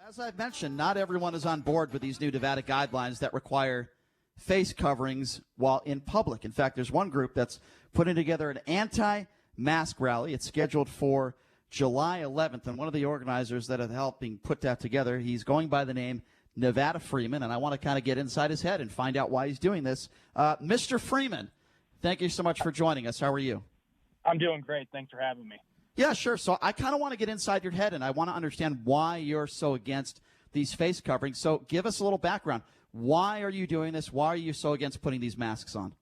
As I've mentioned, not everyone is on board with these new Nevada guidelines that require face coverings while in public. In fact, there's one group that's putting together an anti-mask rally. It's scheduled for July 11th, and one of the organizers that are helping put that together, he's going by the name Nevada Freeman, and I want to kind of get inside his head and find out why he's doing this. Mr. Freeman, thank you so much for joining us. How are you? I'm doing great. Thanks for having me. Yeah, sure. So I kind of want to get inside your head, and I want to understand why you're so against these face coverings. So give us a little background. Why are you doing this? Why are you so against putting these masks on?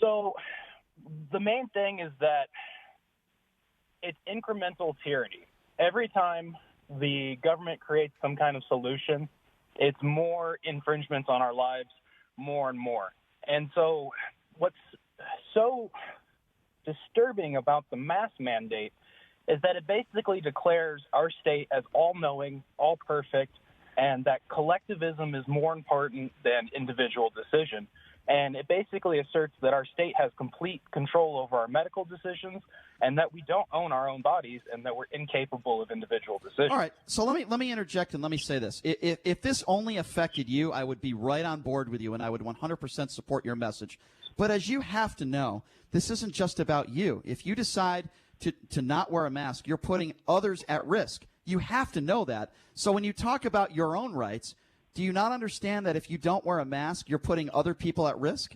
So the main thing is that it's incremental tyranny. Every time the government creates some kind of solution, it's more infringements on our lives, more and more. And so what's so disturbing about the mask mandate is that it basically declares our state as all-knowing, all-perfect, and that collectivism is more important than individual decision. And it basically asserts that our state has complete control over our medical decisions and that we don't own our own bodies and that we're incapable of individual decisions. All right, so let me interject and let me say this. If this only affected you, I would be right on board with you and I would 100% support your message. But as you have to know, this isn't just about you. If you decide to not wear a mask, you're putting others at risk. You have to know that. So when you talk about your own rights, do you not understand that if you don't wear a mask, you're putting other people at risk?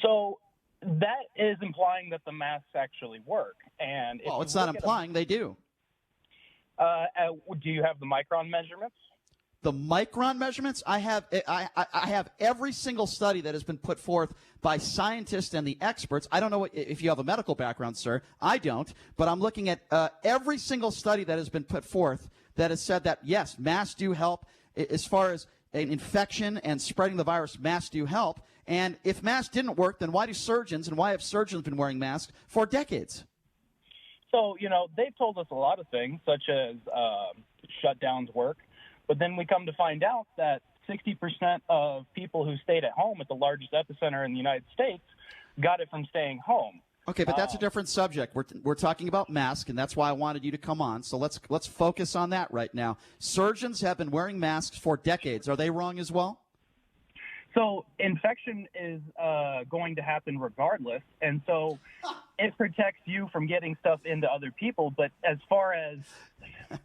So that is implying that the masks actually work. And well, it's not implying they do. Do you have the micron measurements? The micron measurements? I have every single study that has been put forth by scientists and the experts. I don't know if you have a medical background, sir. I don't. But I'm looking at every single study that has been put forth that has said that, yes, masks do help. As far as an infection and spreading the virus, masks do help. And if masks didn't work, then why have surgeons been wearing masks for decades? So, they've told us a lot of things, such as shutdowns work. But then we come to find out that 60% of people who stayed at home at the largest epicenter in the United States got it from staying home. Okay, but that's a different subject. We're talking about masks, and that's why I wanted you to come on. So let's focus on that right now. Surgeons have been wearing masks for decades. Are they wrong as well? So infection is going to happen regardless, and so it protects you from getting stuff into other people. But as far as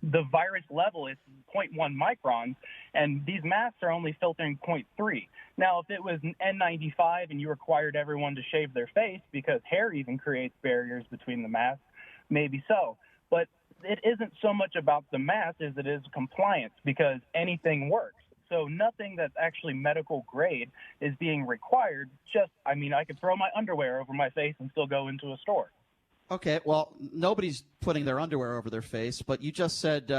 the virus level, it's 0.1 microns, and these masks are only filtering 0.3. Now, if it was an N95 and you required everyone to shave their face because hair even creates barriers between the masks, maybe so. But it isn't so much about the mask as it is compliance because anything works. So nothing that's actually medical grade is being required. I could throw my underwear over my face and still go into a store. Okay, well, nobody's putting their underwear over their face, but you just said,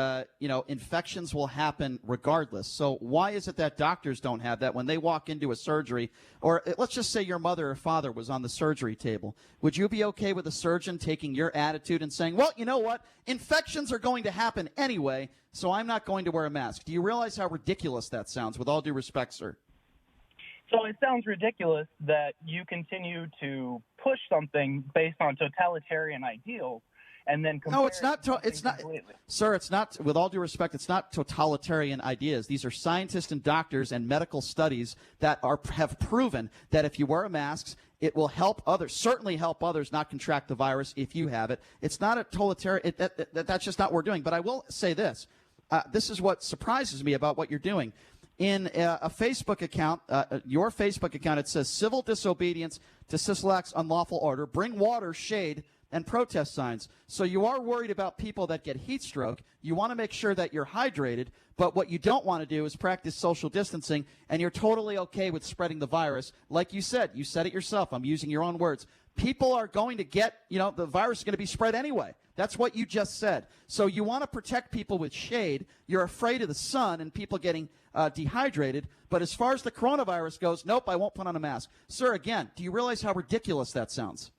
infections will happen regardless. So why is it that doctors don't have that when they walk into a surgery? Or let's just say your mother or father was on the surgery table. Would you be okay with a surgeon taking your attitude and saying, well, you know what? Infections are going to happen anyway, so I'm not going to wear a mask. Do you realize how ridiculous that sounds, with all due respect, sir? So it sounds ridiculous that you continue to push something based on totalitarian ideals and then compare No, it's not. It's not, completely. Sir. It's not. With all due respect, it's not totalitarian ideas. These are scientists and doctors and medical studies that have proven that if you wear masks, it will help others. Certainly help others not contract the virus if you have it. It's not a totalitarian. That's just not what we're doing. But I will say this. This is what surprises me about what you're doing. In a Facebook account, your Facebook account, it says civil disobedience to Sisolak's unlawful order, bring water, shade, and protest signs. So you are worried about people that get heat stroke. You want to make sure that you're hydrated, but what you don't want to do is practice social distancing, and you're totally okay with spreading the virus. Like you said it yourself. I'm using your own words. People are going to get, the virus is going to be spread anyway. That's what you just said. So you want to protect people with shade. You're afraid of the sun and people getting dehydrated. But as far as the coronavirus goes, nope, I won't put on a mask. Sir, again, do you realize how ridiculous that sounds?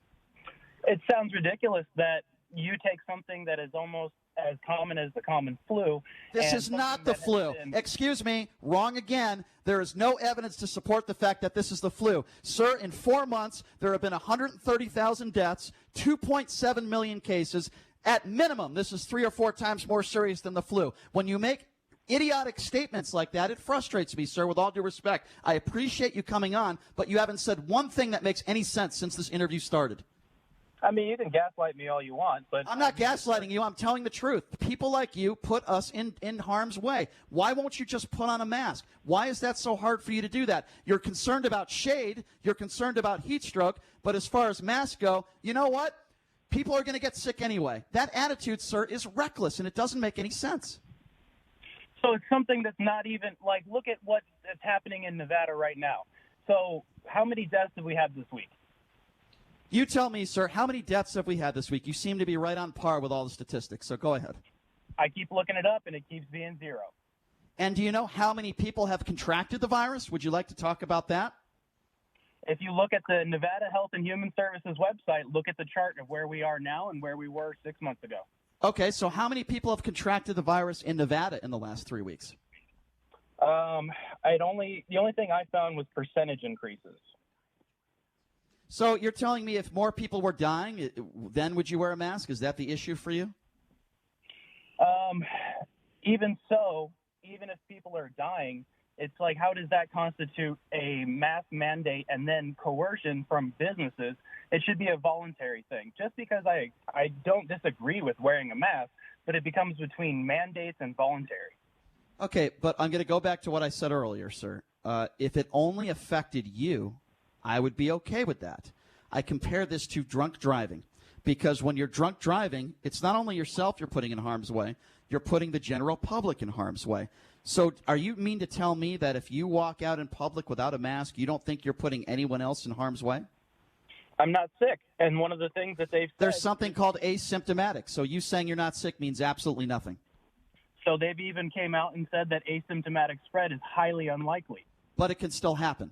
It sounds ridiculous that you take something that is almost as common as the common flu. This is not the flu. Excuse me, wrong again. There is no evidence to support the fact that this is the flu. Sir, in 4 months, there have been 130,000 deaths, 2.7 million cases. At minimum, this is 3 or 4 times more serious than the flu. When you make idiotic statements like that, it frustrates me, sir, with all due respect. I appreciate you coming on, but you haven't said one thing that makes any sense since this interview started. I mean, you can gaslight me all you want, but I'm not gaslighting you. I'm telling the truth. People like you put us in harm's way. Why won't you just put on a mask? Why is that so hard for you to do that? You're concerned about shade. You're concerned about heat stroke. But as far as masks go, you know what? People are going to get sick anyway. That attitude, sir, is reckless, and it doesn't make any sense. So it's something that's not even like, look at what is happening in Nevada right now. So how many deaths have we had this week? You tell me, sir, how many deaths have we had this week? You seem to be right on par with all the statistics, so go ahead. I keep looking it up, and it keeps being 0. And do you know how many people have contracted the virus? Would you like to talk about that? If you look at the Nevada Health and Human Services website, look at the chart of where we are now and where we were 6 months ago. Okay, so how many people have contracted the virus in Nevada in the last 3 weeks? The only thing I found was percentage increases. So you're telling me if more people were dying, then would you wear a mask? Is that the issue for you? Even so, even if people are dying, it's like, how does that constitute a mask mandate and then coercion from businesses? It should be a voluntary thing. Just because I don't disagree with wearing a mask, but it becomes between mandates and voluntary. Okay, but I'm going to go back to what I said earlier, sir. If it only affected you, I would be okay with that. I compare this to drunk driving, because when you're drunk driving, it's not only yourself you're putting in harm's way, you're putting the general public in harm's way. So are you mean to tell me that if you walk out in public without a mask, you don't think you're putting anyone else in harm's way? I'm not sick, and one of the things that they've said... There's something called asymptomatic, so you saying you're not sick means absolutely nothing. So they've even came out and said that asymptomatic spread is highly unlikely. But it can still happen.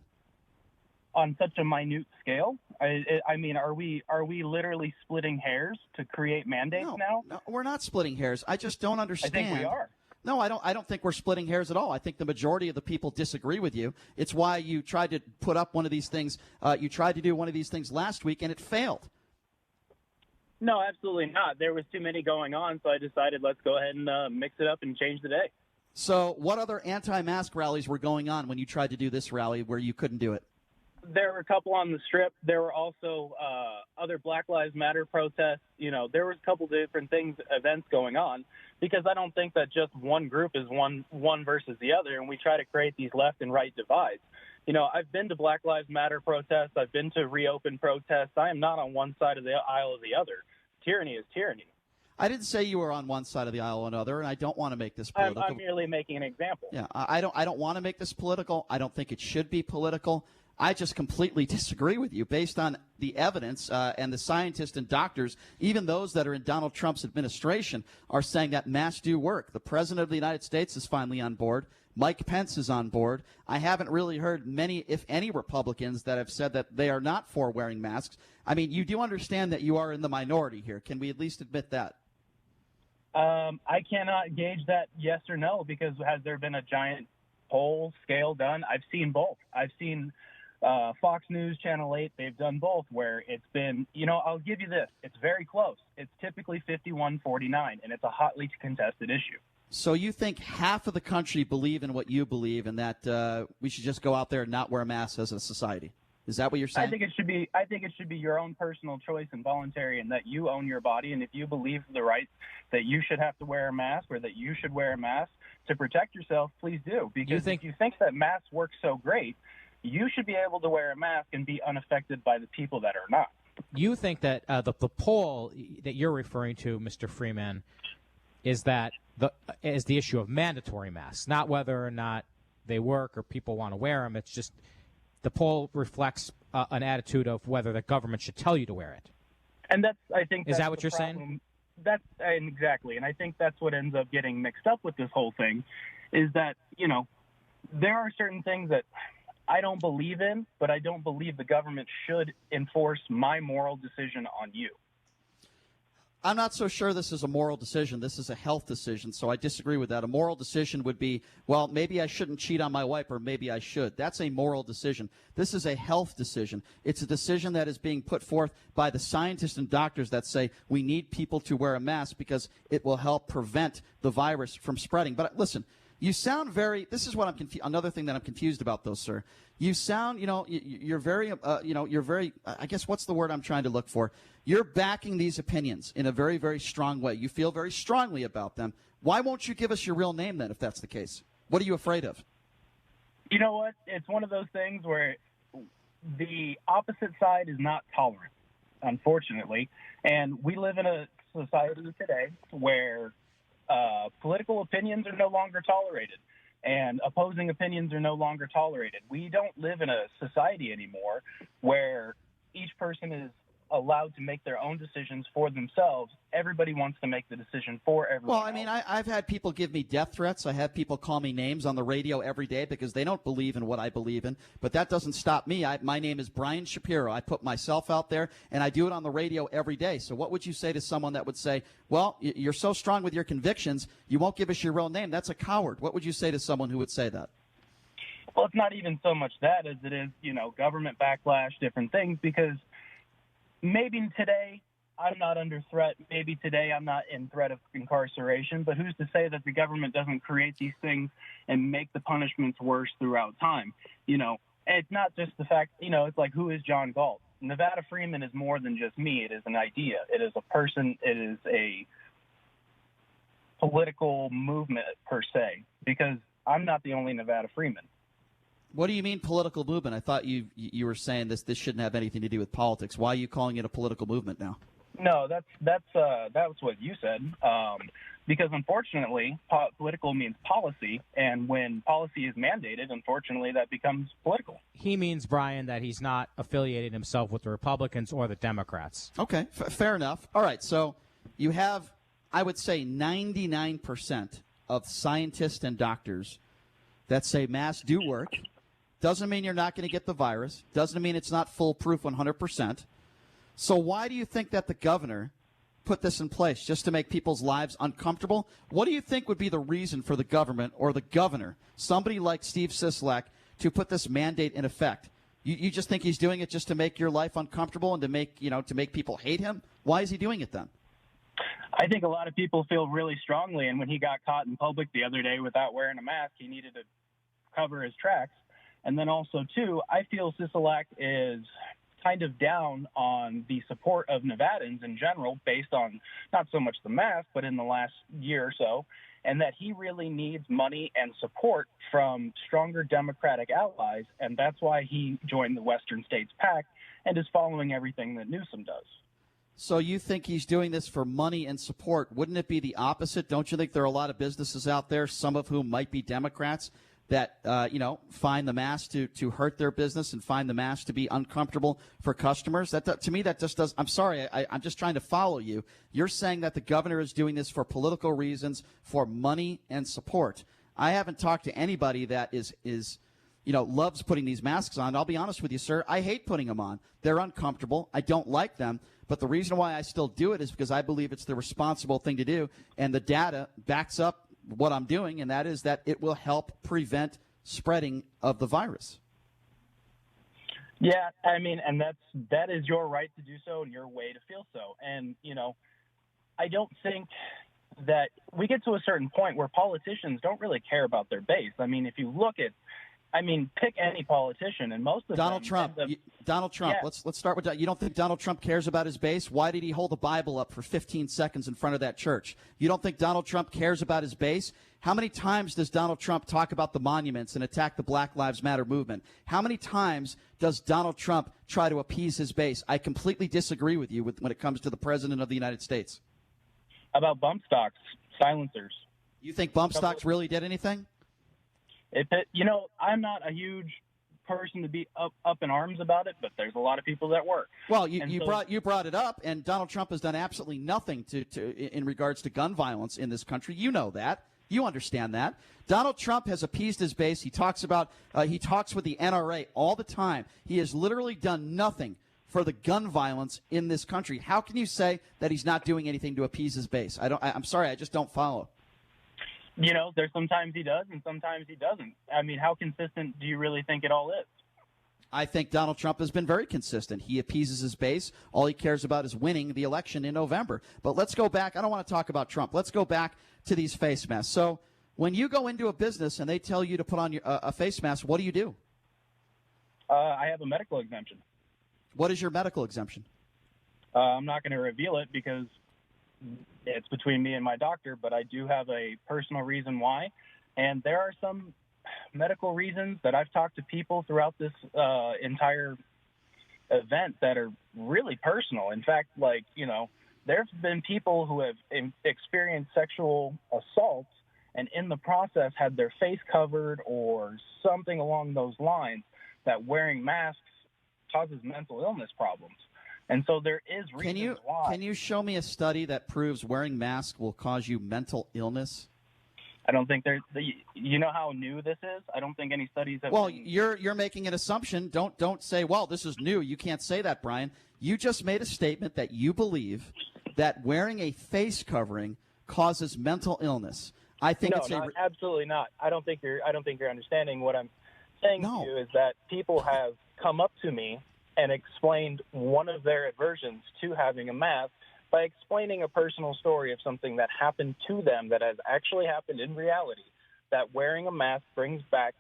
On such a minute scale? I mean, are we literally splitting hairs to create mandates now? No, we're not splitting hairs. I just don't understand. I think we are. No, I don't think we're splitting hairs at all. I think the majority of the people disagree with you. It's why you tried to put up one of these things. You tried to do one of these things last week, and it failed. No, absolutely not. There was too many going on, so I decided let's go ahead and mix it up and change the day. So what other anti-mask rallies were going on when you tried to do this rally where you couldn't do it? There were a couple on the Strip. There were also other Black Lives Matter protests. You know, there was a couple different events going on, because I don't think that just one group is one versus the other, and we try to create these left and right divides. You know, I've been to Black Lives Matter protests. I've been to Reopen protests. I am not on one side of the aisle or the other. Tyranny is tyranny. I didn't say you were on one side of the aisle or another, and I don't want to make this political. I'm merely making an example. Yeah, I don't want to make this political. I don't think it should be political. I just completely disagree with you based on the evidence and the scientists and doctors, even those that are in Donald Trump's administration, are saying that masks do work. The president of the United States is finally on board. Mike Pence is on board. I haven't really heard many, if any, Republicans that have said that they are not for wearing masks. I mean, you do understand that you are in the minority here. Can we at least admit that? I cannot gauge that yes or no, because has there been a giant poll scale done? I've seen both. I've seen Fox News, Channel 8, they've done both, where it's been, you know, I'll give you this. It's very close. It's typically 51-49, and it's a hotly contested issue. So you think half of the country believe in what you believe, and that we should just go out there and not wear masks as a society? Is that what you're saying? I think it should be your own personal choice and voluntary, and that you own your body. And if you believe the right that you should have to wear a mask, or that you should wear a mask to protect yourself, please do. Because if you think that masks work so great, you should be able to wear a mask and be unaffected by the people that are not. You think that the poll that you're referring to, Mr. Freeman, is the issue of mandatory masks, not whether or not they work or people want to wear them. It's just the poll reflects an attitude of whether the government should tell you to wear it. And is that what you're saying? That's exactly. And I think that's what ends up getting mixed up with this whole thing, is that, you know, there are certain things that I don't believe in, but I don't believe the government should enforce my moral decision on you. I'm not so sure this is a moral decision. This is a health decision, so I disagree with that. A moral decision would be, well, maybe I shouldn't cheat on my wife, or maybe I should. That's a moral decision. This is a health decision. It's a decision that is being put forth by the scientists and doctors that say we need people to wear a mask because it will help prevent the virus from spreading. But listen, you sound very – this is what I'm another thing that I'm confused about, though, sir. You sound, you're very, you're very – I guess what's the word I'm trying to look for? You're backing these opinions in a very, very strong way. You feel very strongly about them. Why won't you give us your real name then if that's the case? What are you afraid of? You know what? It's one of those things where the opposite side is not tolerant, unfortunately. And we live in a society today where political opinions are no longer tolerated and opposing opinions are no longer tolerated. We don't live in a society anymore where each person is allowed to make their own decisions for themselves. Everybody wants to make the decision for everyone Well, I mean, I've had people give me death threats. I have people call me names on the radio every day because they don't believe in what I believe in. But that doesn't stop me. My name is Brian Shapiro. I put myself out there, and I do it on the radio every day. So what would you say to someone that would say, well, you're so strong with your convictions, you won't give us your real name? That's a coward. What would you say to someone who would say that? Well, it's not even so much that as it is, government backlash, different things, because maybe today I'm not under threat. Maybe today I'm not in threat of incarceration. But who's to say that the government doesn't create these things and make the punishments worse throughout time? It's not just the fact, it's like, who is John Galt? Nevada Freeman is more than just me. It is an idea. It is a person. It is a political movement per se, because I'm not the only Nevada Freeman. What do you mean political movement? I thought you were saying this shouldn't have anything to do with politics. Why are you calling it a political movement now? No, that's what you said. Because unfortunately, political means policy, and when policy is mandated, unfortunately, that becomes political. He means, Brian, that he's not affiliated himself with the Republicans or the Democrats. Okay, fair enough. All right, so you have, I would say, 99% of scientists and doctors that say masks do work. Doesn't mean you're not going to get the virus. Doesn't mean it's not foolproof 100%. So why do you think that the governor put this in place? Just to make people's lives uncomfortable? What do you think would be the reason for the government or the governor, somebody like Steve Sisolak, to put this mandate in effect? You just think he's doing it just to make your life uncomfortable and to make people hate him? Why is he doing it then? I think a lot of people feel really strongly, and when he got caught in public the other day without wearing a mask, he needed to cover his tracks. And then also, too, I feel Sisolak is kind of down on the support of Nevadans in general based on not so much the mask, but in the last year or so, and that he really needs money and support from stronger Democratic allies, and that's why he joined the Western States Pact and is following everything that Newsom does. So you think he's doing this for money and support? Wouldn't it be the opposite? Don't you think there are a lot of businesses out there, some of whom might be Democrats, that find the mask to hurt their business and find the mask to be uncomfortable for customers? That to me, that just does. I'm sorry, I'm just trying to follow you. You're saying that the governor is doing this for political reasons, for money and support. I haven't talked to anybody that is loves putting these masks on. I'll be honest with you, sir. I hate putting them on. They're uncomfortable. I don't like them. But the reason why I still do it is because I believe it's the responsible thing to do, and the data backs up what I'm doing, and that is that it will help prevent spreading of the virus. Yeah, I mean, and that is your right to do so and your way to feel so. And, I don't think that we get to a certain point where politicians don't really care about their base. I mean, if you look at, pick any politician, and most of Donald them. Trump. Donald Trump. Yeah. Let's start with that. You don't think Donald Trump cares about his base? Why did he hold the Bible up for 15 seconds in front of that church? You don't think Donald Trump cares about his base? How many times does Donald Trump talk about the monuments and attack the Black Lives Matter movement? How many times does Donald Trump try to appease his base? I completely disagree with you when it comes to the President of the United States. About bump stocks, silencers. You think bump stocks really did anything? I'm not a huge person to be up in arms about it, but there's a lot of people that work. Well, you brought it up, and Donald Trump has done absolutely nothing in regards to gun violence in this country. You know that. You understand that. Donald Trump has appeased his base. He talks with the NRA all the time. He has literally done nothing for the gun violence in this country. How can you say that he's not doing anything to appease his base? I'm sorry, I just don't follow. There's sometimes he does and sometimes he doesn't. I mean, how consistent do you really think it all is? I think Donald Trump has been very consistent. He appeases his base. All he cares about is winning the election in November. But let's go back. I don't want to talk about Trump. Let's go back to these face masks. So when you go into a business and they tell you to put on a face mask, what do? I have a medical exemption. What is your medical exemption? I'm not going to reveal it because it's between me and my doctor, but I do have a personal reason why. And there are some medical reasons that I've talked to people throughout this entire event that are really personal. In fact, there have been people who have experienced sexual assault and in the process had their face covered or something along those lines, that wearing masks causes mental illness problems. And so there is reasons why. Can you show me a study that proves wearing masks will cause you mental illness? I don't think you know how new this is? I don't think any studies have. Well, you're making an assumption. Don't say, well, this is new. You can't say that, Brian. You just made a statement that you believe that wearing a face covering causes mental illness. I think absolutely not. I don't think you're understanding what I'm saying to you is that people have come up to me and explained one of their aversions to having a mask by explaining a personal story of something that happened to them that has actually happened in reality, that wearing a mask brings back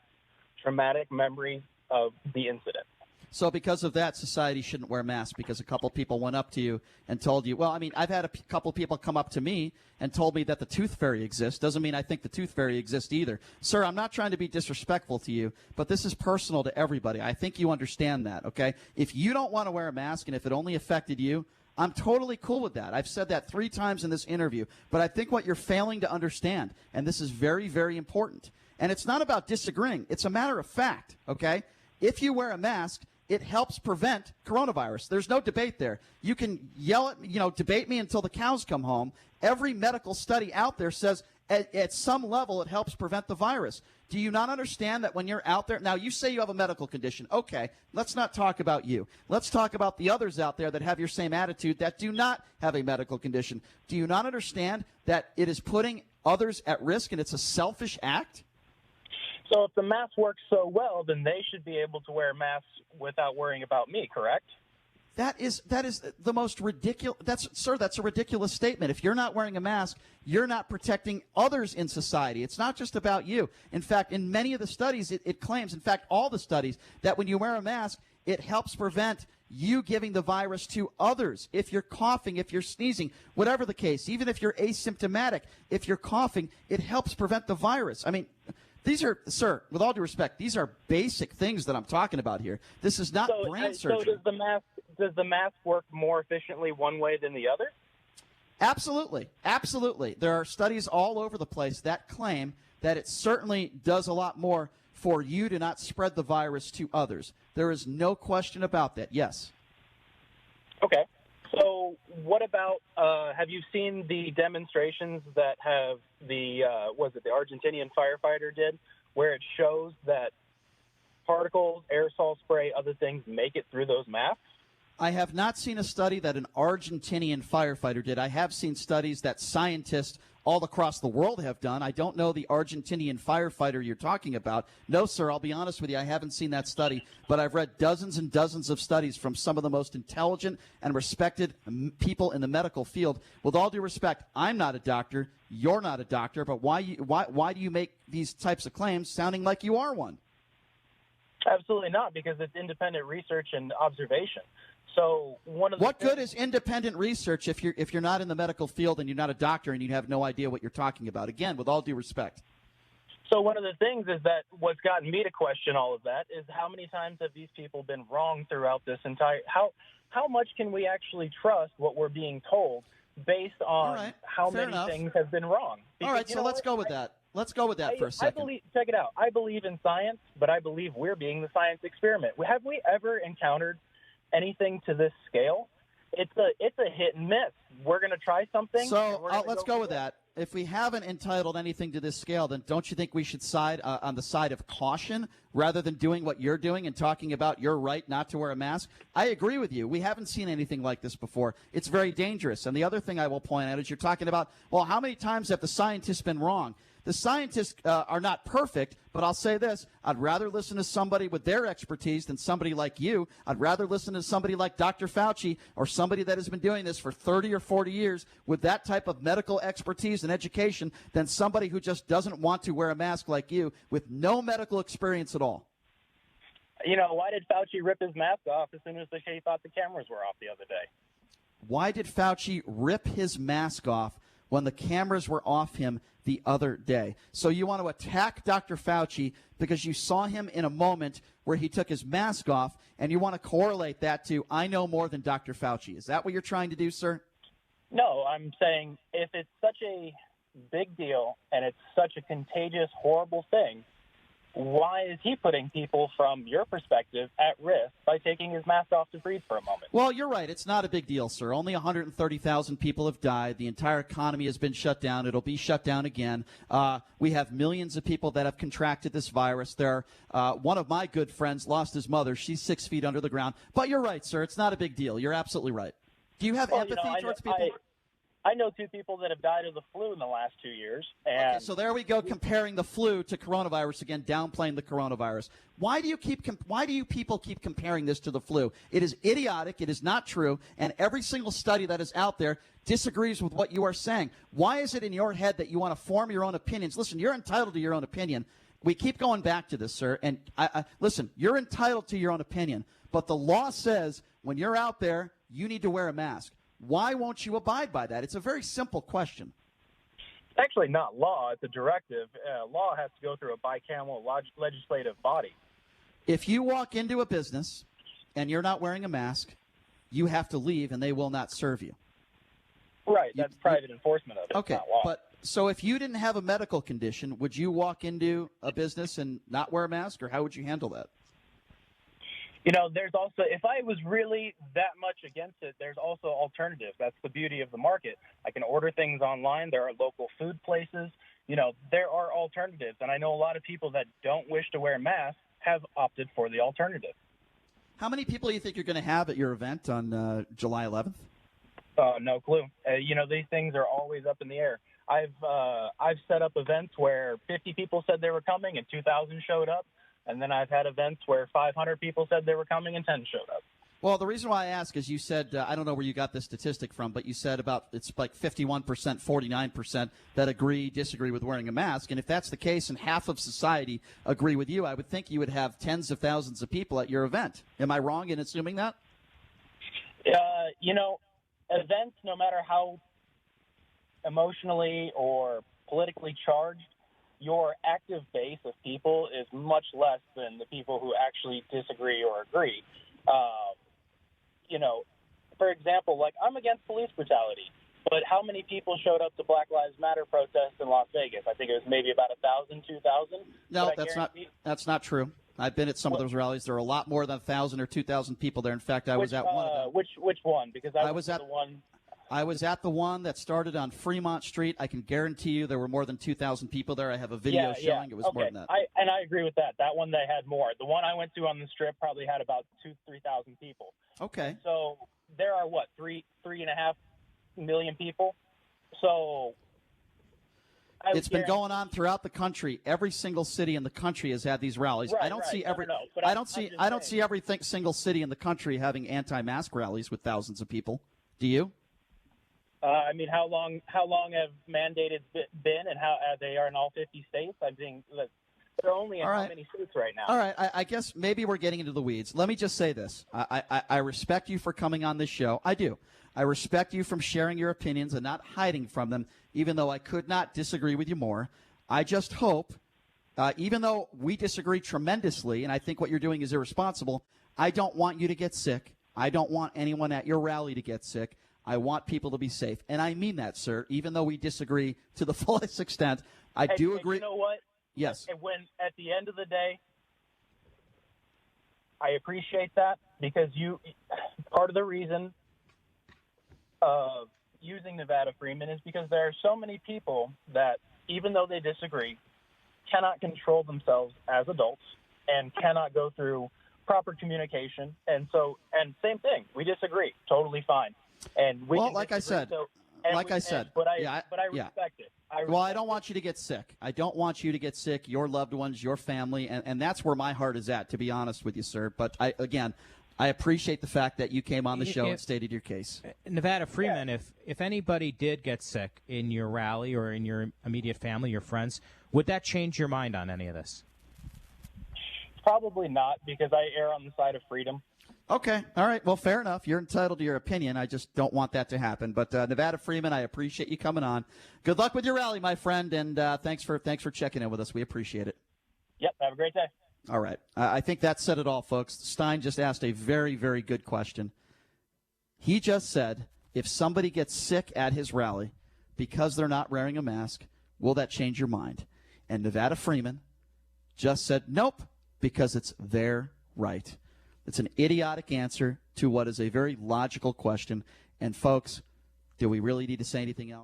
traumatic memories of the incident. So because of that, society shouldn't wear masks because a couple people went up to you and told you, well, I mean, I've had a couple people come up to me and told me that the tooth fairy exists. Doesn't mean I think the tooth fairy exists either. Sir, I'm not trying to be disrespectful to you, but this is personal to everybody. I think you understand that, okay? If you don't want to wear a mask and if it only affected you, I'm totally cool with that. I've said that 3 times in this interview. But I think what you're failing to understand, and this is very, very important, and it's not about disagreeing. It's a matter of fact, okay? If you wear a mask, it helps prevent coronavirus. There's no debate there. You can yell at, debate me until the cows come home. Every medical study out there says at some level it helps prevent the virus. Do you not understand that when you're out there? Now, you say you have a medical condition. Okay, let's not talk about you. Let's talk about the others out there that have your same attitude that do not have a medical condition. Do you not understand that it is putting others at risk and it's a selfish act? So if the mask works so well, then they should be able to wear masks without worrying about me, correct? That is the most ridiculous. That's a ridiculous statement. If you're not wearing a mask, you're not protecting others in society. It's not just about you. In fact, in many of the studies, it claims, in fact, all the studies, that when you wear a mask, it helps prevent you giving the virus to others. If you're coughing, if you're sneezing, whatever the case, even if you're asymptomatic, if you're coughing, it helps prevent the virus. I mean, these are, sir, with all due respect, these are basic things that I'm talking about here. This is not brain surgery. So does the mask work more efficiently one way than the other? Absolutely. Absolutely. There are studies all over the place that claim that it certainly does a lot more for you to not spread the virus to others. There is no question about that. Yes. Okay. So what about, have you seen the demonstrations that have the Argentinian firefighter did, where it shows that particles, aerosol spray, other things make it through those masks? I have not seen a study that an Argentinian firefighter did. I have seen studies that scientists all across the world have done. I don't know the Argentinian firefighter you're talking about. No, sir, I'll be honest with you. I haven't seen that study, but I've read dozens and dozens of studies from some of the most intelligent and respected people in the medical field. With all due respect, I'm not a doctor. You're not a doctor, but why do you make these types of claims sounding like you are one? Absolutely not, because it's independent research and observation. So what good is independent research if you're not in the medical field and you're not a doctor and you have no idea what you're talking about? Again, with all due respect. So one of the things is that what's gotten me to question all of that is how many times have these people been wrong throughout this entire how much can we actually trust what we're being told based on how many things have been wrong? Because, all right, so let's go with that. Let's go with that for a second. Check it out. I believe in science, but I believe we're being the science experiment. Have we ever encountered anything to this scale? It's a hit and miss. We're going to try something. So let's go with that. If we haven't entitled anything to this scale, then don't you think we should side on the side of caution rather than doing what you're doing and talking about your right not to wear a mask. I agree with you. We haven't seen anything like this before. It's very dangerous. And the other thing I will point out is you're talking about, well, how many times have the scientists been wrong? The scientists are not perfect, but I'll say this. I'd rather listen to somebody with their expertise than somebody like you. I'd rather listen to somebody like Dr. Fauci or somebody that has been doing this for 30 or 40 years with that type of medical expertise and education than somebody who just doesn't want to wear a mask like you with no medical experience at all. You know, why did Fauci rip his mask off as soon as he thought the cameras were off the other day? Why did Fauci rip his mask off when the cameras were off him the other day? So you want to attack Dr. Fauci because you saw him in a moment where he took his mask off, and you want to correlate that to, I know more than Dr. Fauci. Is that what you're trying to do, sir? No, I'm saying if it's such a big deal and it's such a contagious, horrible thing, why is he putting people, from your perspective, at risk by taking his mask off to breathe for a moment? Well, you're right. It's not a big deal, sir. Only 130,000 people have died. The entire economy has been shut down. It'll be shut down again. We have millions of people that have contracted this virus. One of my good friends lost his mother. She's 6 feet under the ground. But you're right, sir. It's not a big deal. You're absolutely right. Do you have empathy towards people? I know 2 people that have died of the flu in the last 2 years. And okay, so there we go, comparing the flu to coronavirus again, downplaying the coronavirus. Why do you people keep comparing this to the flu? It is idiotic. It is not true. And every single study that is out there disagrees with what you are saying. Why is it in your head that you want to form your own opinions? Listen, you're entitled to your own opinion. We keep going back to this, sir. And listen, you're entitled to your own opinion. But the law says when you're out there, you need to wear a mask. Why won't you abide by that? It's a very simple question. It's actually not law. It's a directive. Law has to go through a bicameral legislative body. If you walk into a business and you're not wearing a mask, you have to leave and they will not serve you. Right. That's private enforcement of it. Okay. Not law. But so if you didn't have a medical condition, would you walk into a business and not wear a mask, or how would you handle that? You know, there's also, if I was really that much against it, there's also alternatives. That's the beauty of the market. I can order things online. There are local food places. You know, there are alternatives. And I know a lot of people that don't wish to wear masks have opted for the alternative. How many people do you think you're going to have at your event on July 11th? No clue. You know, these things are always up in the air. I've set up events where 50 people said they were coming and 2,000 showed up. And then I've had events where 500 people said they were coming and 10 showed up. Well, the reason why I ask is you said, I don't know where you got this statistic from, but you said it's like 51%, 49% that disagree with wearing a mask. And if that's the case and half of society agree with you, I would think you would have tens of thousands of people at your event. Am I wrong in assuming that? You know, events, no matter how emotionally or politically charged, your active base of people is much less than the people who actually disagree or agree. You know, for example, like, I'm against police brutality, but how many people showed up to Black Lives Matter protests in Las Vegas? I think it was maybe about 1,000, 2,000. No, that's not true. I've been at some of those rallies. There are a lot more than 1,000 or 2,000 people there. In fact, I was at one of them. Which one? Because I was at the one. I was at the one that started on Fremont Street. I can guarantee you there were more than 2,000 people there. I have a video showing it was more than that. I agree with that. That one, they had more. The one I went to on the Strip probably had about 3,000 people. Okay. So there are, 3.5 million people? So it's been going on throughout the country. Every single city in the country has had these rallies. Right, I don't see every. No, I don't see every single city in the country having anti-mask rallies with thousands of people. Do you? I mean, how long have mandated been, and how they are in all 50 states? I think they're only in how many states right now? All right, I guess maybe we're getting into the weeds. Let me just say this. I respect you for coming on this show. I do. I respect you from sharing your opinions and not hiding from them, even though I could not disagree with you more. I just hope, even though we disagree tremendously, and I think what you're doing is irresponsible, I don't want you to get sick. I don't want anyone at your rally to get sick. I want people to be safe. And I mean that, sir, even though we disagree to the fullest extent. I do agree. You know what? Yes. When at the end of the day, I appreciate that, because part of the reason of using Nevada Freeman is because there are so many people that, even though they disagree, cannot control themselves as adults and cannot go through proper communication. And same thing, we disagree, totally fine. And we Well, can like I disagree, said, but I respect it. Well, I don't want you to get sick. I don't want you to get sick, your loved ones, your family, and that's where my heart is at, to be honest with you, sir. But I appreciate the fact that you came on the show and stated your case. Nevada Freeman, if anybody did get sick in your rally or in your immediate family, your friends, would that change your mind on any of this? Probably not, because I err on the side of freedom. Okay. All right. Well, fair enough. You're entitled to your opinion. I just don't want that to happen. But Nevada Freeman, I appreciate you coming on. Good luck with your rally, my friend, and thanks for checking in with us. We appreciate it. Yep. Have a great day. All right. I think that said it all, folks. Stein just asked a very, very good question. He just said, if somebody gets sick at his rally because they're not wearing a mask, will that change your mind? And Nevada Freeman just said, nope, because it's their right. It's an idiotic answer to what is a very logical question. And, folks, do we really need to say anything else?